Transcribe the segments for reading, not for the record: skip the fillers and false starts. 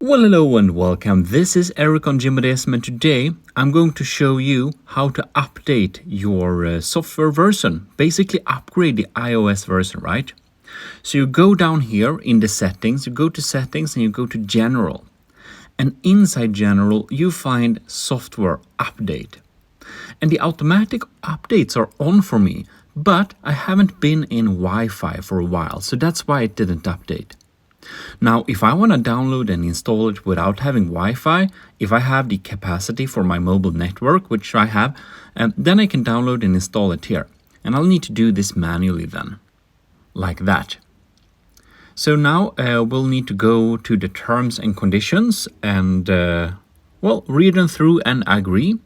Well, hello and welcome. This is Eric on GMODISM, and today I'm going to show you how to update your software version. Basically upgrade the iOS version, right? So you go down here in the settings, you go to settings and you go to general. And inside general, you find software update. And the automatic updates are on for me, but I haven't been in Wi-Fi for a while, so that's why it didn't update. Now, if I want to download and install it without having Wi-Fi, if I have the capacity for my mobile network, which I have, then I can download and install it here. And I'll need to do this manually then, like that. So now we'll need to go to the terms and conditions and, read them through and agree.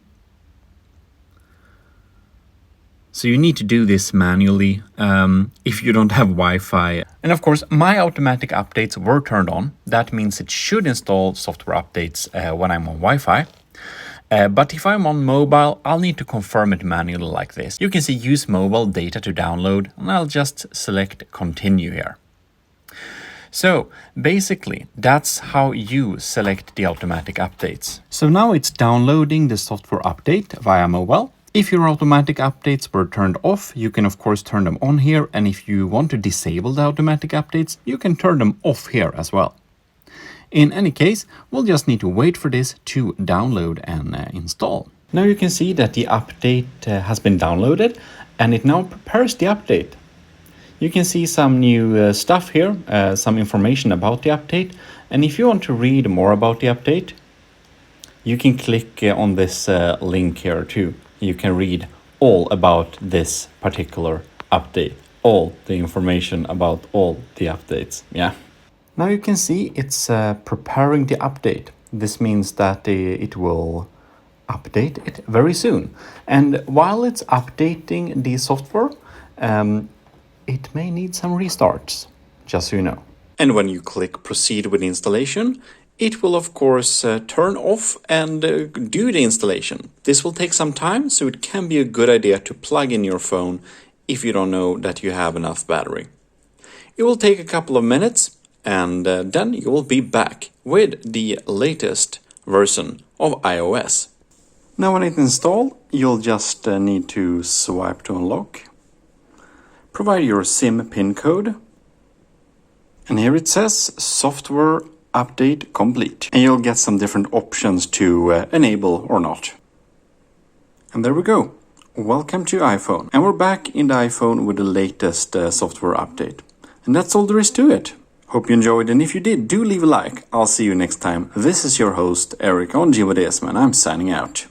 So you need to do this manually if you don't have Wi-Fi. And of course, my automatic updates were turned on. That means it should install software updates when I'm on Wi-Fi. But if I'm on mobile, I'll need to confirm it manually like this. You can see use mobile data to download, and I'll just select continue here. So basically, that's how you select the automatic updates. So now it's downloading the software update via mobile. If your automatic updates were turned off, you can of course turn them on here, and if you want to disable the automatic updates, you can turn them off here as well. In any case, we'll just need to wait for this to download and install. Now you can see that the update has been downloaded, and it now prepares the update. You can see some new stuff here, some information about the update, and if you want to read more about the update, you can click on this link here too. You can read all about this particular update, all the information about all the updates. Yeah. Now you can see it's preparing the update. This means that it will update it very soon. And while it's updating the software, it may need some restarts, just so you know. And when you click proceed with installation, it will of course turn off and do the installation. This will take some time, so it can be a good idea to plug in your phone if you don't know that you have enough battery. It will take a couple of minutes, and then you will be back with the latest version of iOS. Now when it's installed, you'll just need to swipe to unlock. Provide your SIM PIN code. And here it says software update complete, and you'll get some different options to enable or not. And there we go. Welcome to iPhone. And we're back in the iPhone with the latest software update. And that's all there is to it. Hope you enjoyed, and if you did, do leave a like. I'll see you next time. This is your host, Eric on GMODISM, and I'm signing out.